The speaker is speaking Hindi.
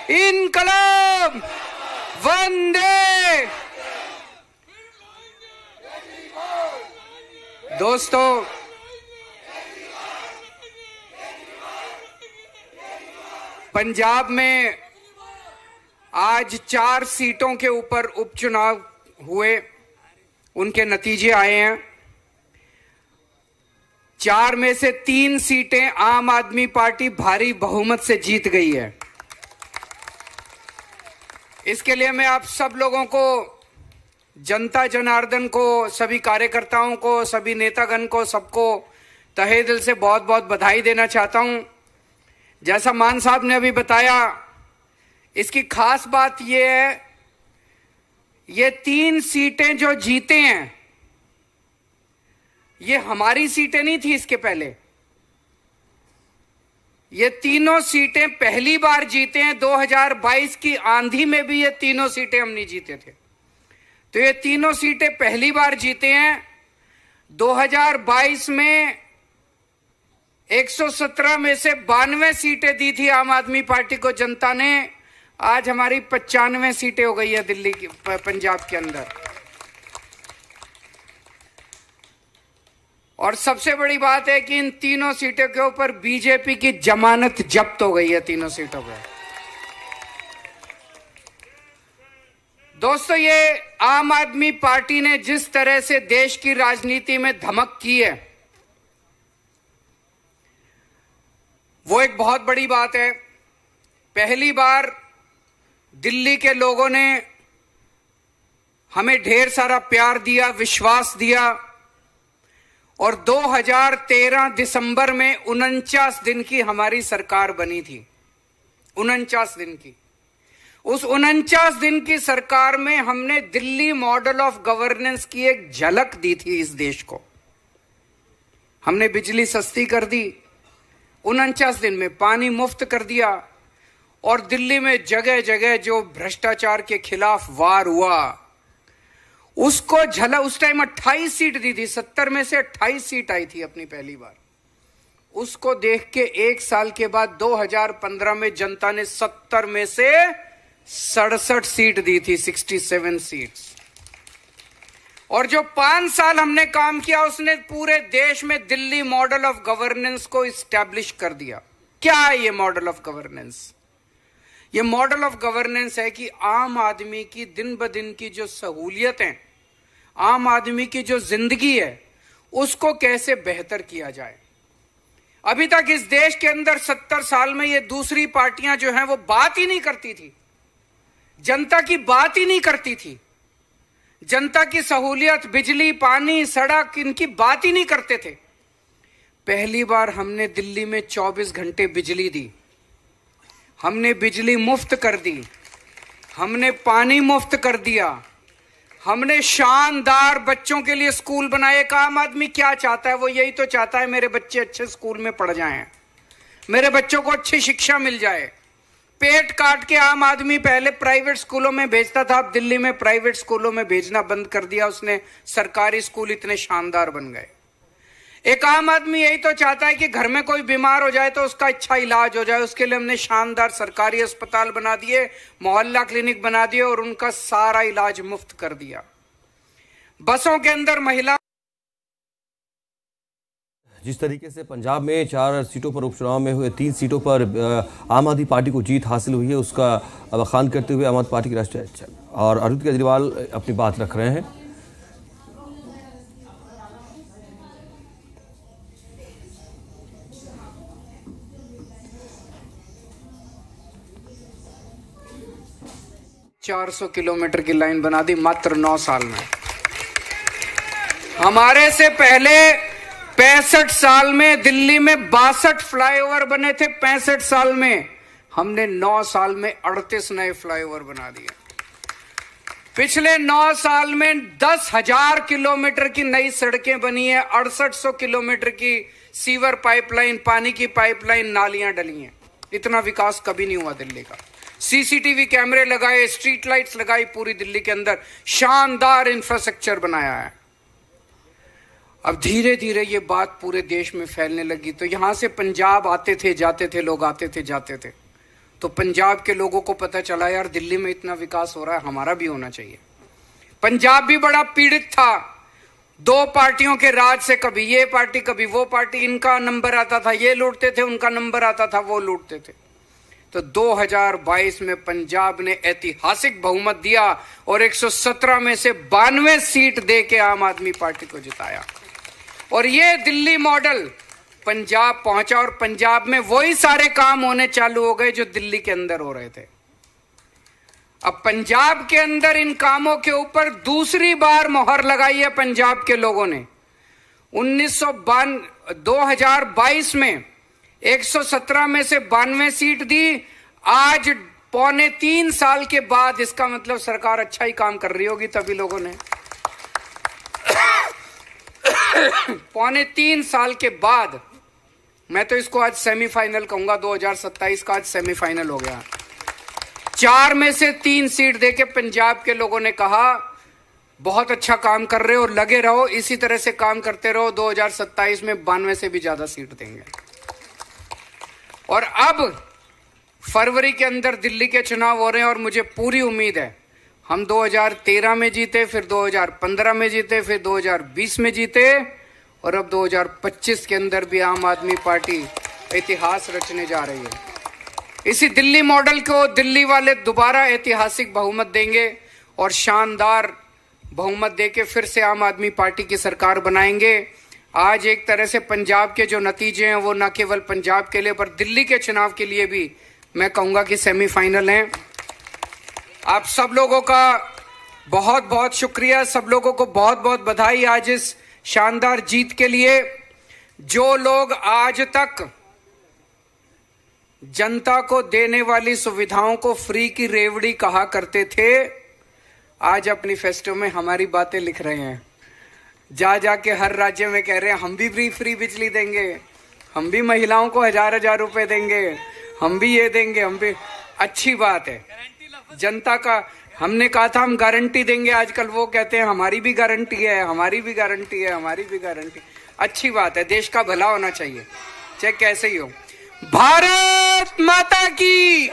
इनकलाब वंदे। दोस्तों, पंजाब में आज 4 सीटों के ऊपर उपचुनाव हुए, उनके नतीजे आए हैं। 4 में से 3 सीटें आम आदमी पार्टी भारी बहुमत से जीत गई है। इसके लिए मैं आप सब लोगों को, जनता जनार्दन को, सभी कार्यकर्ताओं को, सभी नेतागण को, सबको तहे दिल से बहुत बहुत बधाई देना चाहता हूं। जैसा मान साहब ने अभी बताया, इसकी खास बात यह है, ये 3 सीटें जो जीते हैं, ये हमारी सीटें नहीं थी। इसके पहले ये तीनों सीटें पहली बार जीते हैं। 2022 की आंधी में भी ये तीनों सीटें हम नहीं जीते थे, तो ये तीनों सीटें पहली बार जीते हैं। 2022 में 117 में से 92 सीटें दी थी आम आदमी पार्टी को जनता ने। आज हमारी 95 सीटें हो गई है दिल्ली की, पंजाब के अंदर। और सबसे बड़ी बात है कि इन तीनों सीटों के ऊपर बीजेपी की जमानत जब्त हो गई है, तीनों सीटों पर। दोस्तों, ये आम आदमी पार्टी ने जिस तरह से देश की राजनीति में धमक की है, वो एक बहुत बड़ी बात है। पहली बार दिल्ली के लोगों ने हमें ढेर सारा प्यार दिया, विश्वास दिया, और 2013 दिसंबर में 49 दिन की हमारी सरकार बनी थी। 49 दिन की। उस 49 दिन की सरकार में हमने दिल्ली मॉडल ऑफ गवर्नेंस की एक झलक दी थी इस देश को। हमने बिजली सस्ती कर दी, 49 दिन में पानी मुफ्त कर दिया, और दिल्ली में जगह जगह जो भ्रष्टाचार के खिलाफ वार हुआ, उसको झलक। उस टाइम 28 सीट दी थी, 70 में से 28 सीट आई थी अपनी पहली बार। उसको देख के 1 साल के बाद 2015 में जनता ने 70 में से 67 सीट दी थी, 67 सीट्स। और जो 5 साल हमने काम किया, उसने पूरे देश में दिल्ली मॉडल ऑफ गवर्नेंस को इस्टेब्लिश कर दिया। क्या है ये मॉडल ऑफ गवर्नेंस? ये मॉडल ऑफ गवर्नेंस है कि आम आदमी की दिन ब दिन की जो सहूलियतें, आम आदमी की जो जिंदगी है, उसको कैसे बेहतर किया जाए। अभी तक इस देश के अंदर 70 साल में ये दूसरी पार्टियां जो हैं वो बात ही नहीं करती थी, जनता की बात ही नहीं करती थी। जनता की सहूलियत, बिजली, पानी, सड़क, इनकी बात ही नहीं करते थे। पहली बार हमने दिल्ली में 24 घंटे बिजली दी, हमने बिजली मुफ्त कर दी, हमने पानी मुफ्त कर दिया, हमने शानदार बच्चों के लिए स्कूल बनाए। एक आम आदमी क्या चाहता है? वो यही तो चाहता है मेरे बच्चे अच्छे स्कूल में पढ़ जाएं, मेरे बच्चों को अच्छी शिक्षा मिल जाए। पेट काट के आम आदमी पहले प्राइवेट स्कूलों में भेजता था, अब दिल्ली में प्राइवेट स्कूलों में भेजना बंद कर दिया उसने। सरकारी स्कूल इतने शानदार बन गए। एक आम आदमी यही तो चाहता है कि घर में कोई बीमार हो जाए तो उसका अच्छा इलाज हो जाए। उसके लिए हमने शानदार सरकारी अस्पताल बना दिए, मोहल्ला क्लिनिक बना दिए, और उनका सारा इलाज मुफ्त कर दिया। बसों के अंदर महिला। जिस तरीके से पंजाब में 4 सीटों पर उपचुनाव में हुए 3 सीटों पर आम आदमी पार्टी को जीत हासिल हुई है, उसका बखान करते हुए आम आदमी पार्टी के राष्ट्रीय अध्यक्ष और अरविंद केजरीवाल अपनी बात रख रहे हैं। ₹400 किलोमीटर की लाइन बना दी मात्र 9 साल में। हमारे से पहले 65 साल में दिल्ली में 62 फ्लाईओवर बने थे। 65 साल में हमने 9 साल में 38 नए फ्लाईओवर बना दिए। पिछले 9 साल में 10,000 किलोमीटर की नई सड़कें बनी है, 6800 किलोमीटर की सीवर पाइपलाइन, पानी की पाइपलाइन, नालियां डली हैं। इतना विकास कभी नहीं हुआ दिल्ली का। सीसीटीवी कैमरे लगाए, स्ट्रीट लाइट्स लगाई पूरी दिल्ली के अंदर, शानदार इंफ्रास्ट्रक्चर बनाया है। अब धीरे धीरे ये बात पूरे देश में फैलने लगी। तो यहां से पंजाब आते थे जाते थे लोग, आते थे जाते थे। तो पंजाब के लोगों को पता चला यार दिल्ली में इतना विकास हो रहा है, हमारा भी होना चाहिए। पंजाब भी बड़ा पीड़ित था, दो पार्टियों के राज से, कभी ये पार्टी कभी वो पार्टी, इनका नंबर आता था ये लूटते थे, उनका नंबर आता था वो लूटते थे। तो 2022 में पंजाब ने ऐतिहासिक बहुमत दिया और 117 में से 92 सीट दे के आम आदमी पार्टी को जिताया। और ये दिल्ली मॉडल पंजाब पहुंचा और पंजाब में वही सारे काम होने चालू हो गए जो दिल्ली के अंदर हो रहे थे। अब पंजाब के अंदर इन कामों के ऊपर दूसरी बार मोहर लगाई है पंजाब के लोगों ने। 2022 में 117 में से 92 सीट दी। आज 2.25 साल के बाद, इसका मतलब सरकार अच्छा ही काम कर रही होगी तभी लोगों ने 2.25 साल के बाद, मैं तो इसको आज सेमीफाइनल कहूंगा, 2027 का आज सेमीफाइनल हो गया। 4 में से 3 सीट देके पंजाब के लोगों ने कहा बहुत अच्छा काम कर रहे हो, लगे रहो, इसी तरह से काम करते रहो, 2027 में 92 से भी ज्यादा सीट देंगे। और अब फरवरी के अंदर दिल्ली के चुनाव हो रहे हैं और मुझे पूरी उम्मीद है, हम 2013 में जीते, फिर 2015 में जीते, फिर 2020 में जीते और अब 2025 के अंदर भी आम आदमी पार्टी इतिहास रचने जा रही है। इसी दिल्ली मॉडल को दिल्ली वाले दोबारा ऐतिहासिक बहुमत देंगे और शानदार बहुमत देके फिर से आम आदमी पार्टी की सरकार बनाएंगे। आज एक तरह से पंजाब के जो नतीजे हैं वो न केवल पंजाब के लिए पर दिल्ली के चुनाव के लिए भी मैं कहूंगा कि सेमीफाइनल हैं। आप सब लोगों का बहुत बहुत शुक्रिया, सब लोगों को बहुत बहुत बधाई आज इस शानदार जीत के लिए। जो लोग आज तक जनता को देने वाली सुविधाओं को फ्री की रेवड़ी कहा करते थे, आज अपनी फेस्टो में हमारी बातें लिख रहे हैं। जाके हर राज्य में कह रहे हैं हम भी फ्री बिजली देंगे, हम भी महिलाओं को 1000 रुपए देंगे, हम भी ये देंगे, हम भी। अच्छी बात है, जनता का हमने कहा था हम गारंटी देंगे, आजकल वो कहते हैं हमारी भी गारंटी है, हमारी भी गारंटी है, हमारी भी गारंटी। अच्छी बात है, देश का भला होना चाहिए चाहे कैसे ही हो। भारत माता की